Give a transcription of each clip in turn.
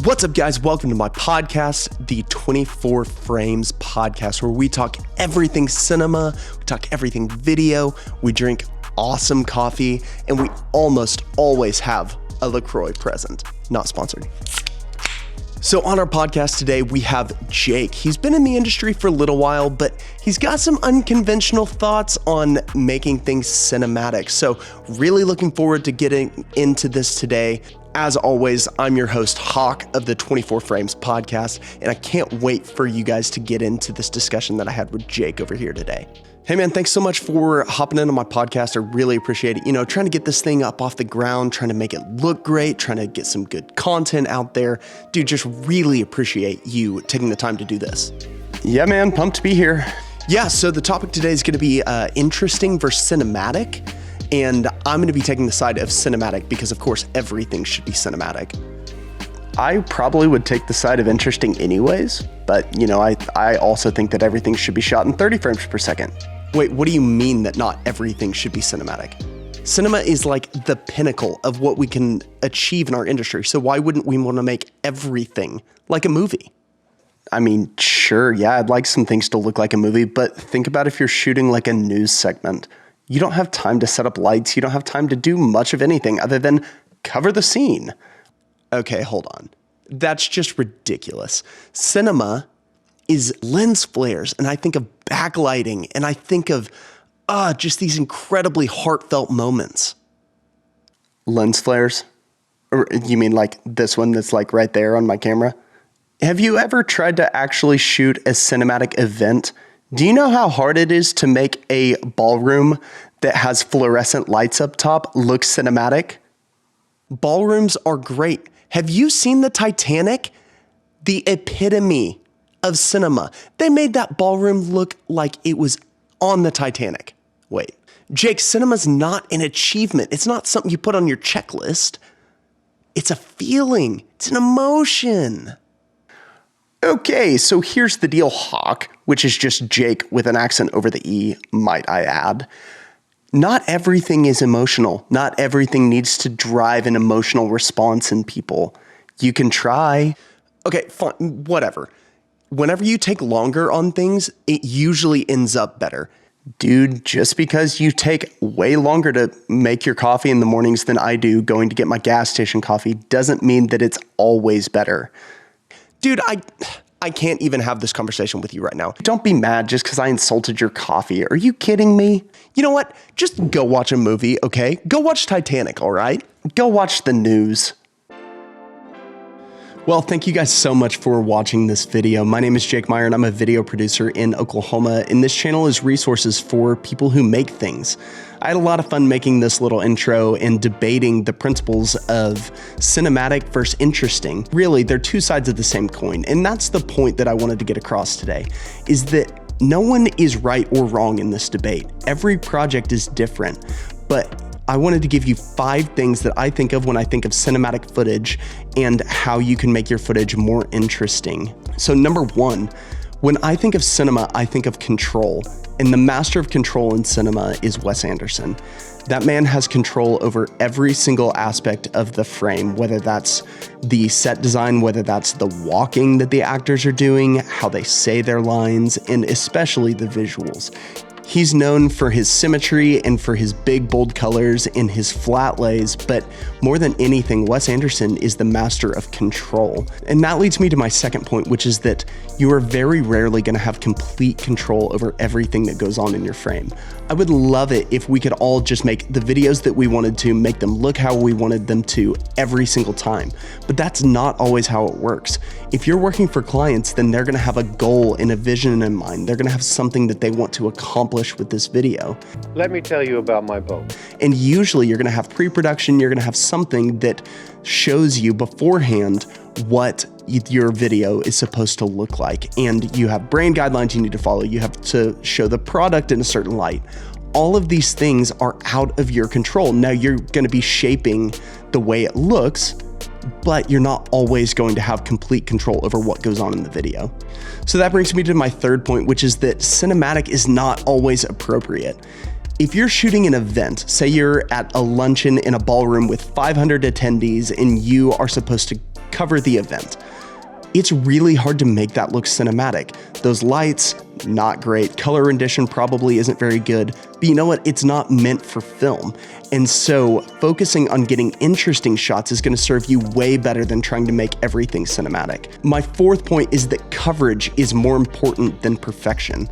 What's up, guys? Welcome to my podcast, the 24 Frames podcast, where we talk everything cinema, we talk everything video, we drink awesome coffee, and we almost always have a LaCroix present. Not sponsored. So on our podcast today, we have Jake. He's been in the industry for a little while, but he's got some unconventional thoughts on making things cinematic. So really looking forward to getting into this today. As always, I'm your host, Hawk of the 24 Frames podcast, and I can't wait for you guys to get into this discussion that I had with Jake over here today. Hey man, thanks so much for hopping into my podcast. I really appreciate it. Trying to get this thing up off the ground, trying to make it look great, trying to get some good content out there. Dude, just really appreciate you taking the time to do this. Yeah, man, pumped to be here. Yeah, so the topic today is going to be interesting versus cinematic. And I'm going to be taking the side of cinematic because, of course, everything should be cinematic. I probably would take the side of interesting anyways, but, I also think that everything should be shot in 30 frames per second. Wait, what do you mean that not everything should be cinematic? Cinema is like the pinnacle of what we can achieve in our industry, so why wouldn't we want to make everything like a movie? I mean, sure, yeah, I'd like some things to look like a movie, but think about if you're shooting like a news segment. You don't have time to set up lights. You don't have time to do much of anything other than cover the scene. Okay, hold on. That's just ridiculous. Cinema is lens flares, and I think of backlighting, and I think of just these incredibly heartfelt moments. Lens flares? Or you mean like this one that's like right there on my camera? Have you ever tried to actually shoot a cinematic event? Do you know how hard it is to make a ballroom that has fluorescent lights up top look cinematic? Ballrooms are great. Have you seen the Titanic? The epitome of cinema. They made that ballroom look like it was on the Titanic. Wait, Jake, cinema's not an achievement. It's not something you put on your checklist. It's a feeling. It's an emotion. Okay, so here's the deal, Hawk, which is just Jake with an accent over the E, might I add. Not everything is emotional. Not everything needs to drive an emotional response in people. You can try. Okay, fine, whatever. Whenever you take longer on things, it usually ends up better. Dude, just because you take way longer to make your coffee in the mornings than I do going to get my gas station coffee doesn't mean that it's always better. Dude, I can't even have this conversation with you right now. Don't be mad just because I insulted your coffee. Are you kidding me? You know what? Just go watch a movie, okay? Go watch Titanic, all right? Go watch the news. Well, thank you guys so much for watching this video. My name is Jake Meyer, and I'm a video producer in Oklahoma, and this channel is resources for people who make things. I had a lot of fun making this little intro and debating the principles of cinematic versus interesting. Really, they're two sides of the same coin, and that's the point that I wanted to get across today, is that no one is right or wrong in this debate. Every project is different, but I wanted to give you 5 things that I think of when I think of cinematic footage and how you can make your footage more interesting. So number 1, when I think of cinema, I think of control. And the master of control in cinema is Wes Anderson. That man has control over every single aspect of the frame, whether that's the set design, whether that's the walking that the actors are doing, how they say their lines, and especially the visuals. He's known for his symmetry and for his big, bold colors and his flat lays, but more than anything, Wes Anderson is the master of control. And that leads me to my second point, which is that you are very rarely going to have complete control over everything that goes on in your frame. I would love it if we could all just make the videos that we wanted to, make them look how we wanted them to every single time. But that's not always how it works. If you're working for clients, then they're going to have a goal and a vision in mind. They're going to have something that they want to accomplish with this video. Let me tell you about my boat. And usually you're going to have pre-production, you're going to have something that shows you beforehand what your video is supposed to look like. And you have brand guidelines you need to follow. You have to show the product in a certain light. All of these things are out of your control. Now you're going to be shaping the way it looks, but you're not always going to have complete control over what goes on in the video. So that brings me to my third point, which is that cinematic is not always appropriate. If you're shooting an event, say you're at a luncheon in a ballroom with 500 attendees and you are supposed to cover the event. It's really hard to make that look cinematic. Those lights, not great. Color rendition probably isn't very good, but you know what? It's not meant for film. And so focusing on getting interesting shots is going to serve you way better than trying to make everything cinematic. My fourth point is that coverage is more important than perfection.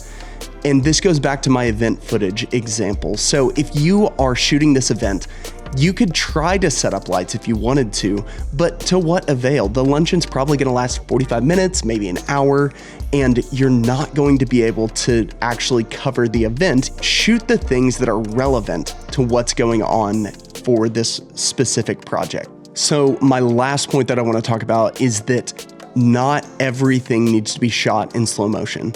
And this goes back to my event footage example. So if you are shooting this event, you could try to set up lights if you wanted to, but to what avail? The luncheon's probably gonna last 45 minutes, maybe an hour, and you're not going to be able to actually cover the event. Shoot the things that are relevant to what's going on for this specific project. So my last point that I wanna talk about is that not everything needs to be shot in slow motion.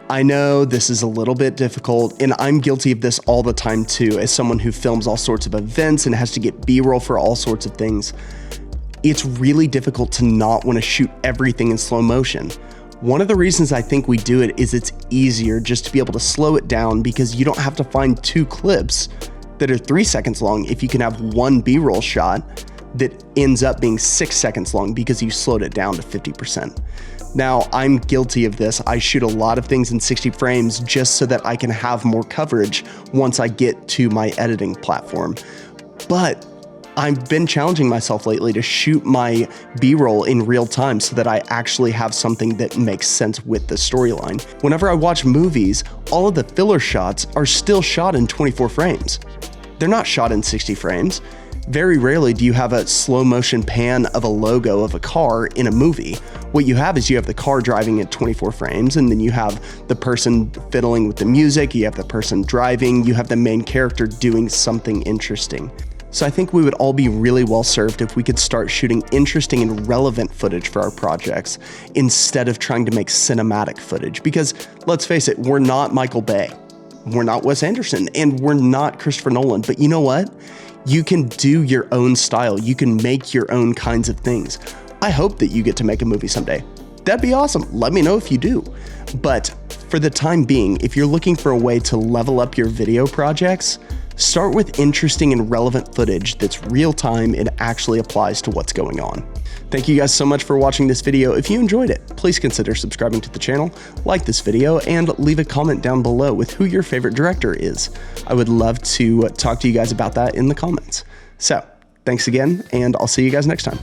I know this is a little bit difficult, and I'm guilty of this all the time too, as someone who films all sorts of events and has to get B-roll for all sorts of things. It's really difficult to not want to shoot everything in slow motion. One of the reasons I think we do it is it's easier just to be able to slow it down because you don't have to find 2 clips that are 3 seconds long if you can have one B-roll shot that ends up being 6 seconds long because you slowed it down to 50%. Now, I'm guilty of this. I shoot a lot of things in 60 frames just so that I can have more coverage once I get to my editing platform. But I've been challenging myself lately to shoot my B-roll in real time so that I actually have something that makes sense with the storyline. Whenever I watch movies, all of the filler shots are still shot in 24 frames. They're not shot in 60 frames. Very rarely do you have a slow motion pan of a logo of a car in a movie. What you have is you have the car driving at 24 frames, and then you have the person fiddling with the music, you have the person driving, you have the main character doing something interesting. So I think we would all be really well served if we could start shooting interesting and relevant footage for our projects instead of trying to make cinematic footage. Because let's face it, we're not Michael Bay, we're not Wes Anderson, and we're not Christopher Nolan. But you know what? You can do your own style. You can make your own kinds of things. I hope that you get to make a movie someday. That'd be awesome. Let me know if you do. But for the time being, if you're looking for a way to level up your video projects, start with interesting and relevant footage that's real time and actually applies to what's going on. Thank you guys so much for watching this video. If you enjoyed it, please consider subscribing to the channel, like this video, and leave a comment down below with who your favorite director is. I would love to talk to you guys about that in the comments. So, thanks again, and I'll see you guys next time.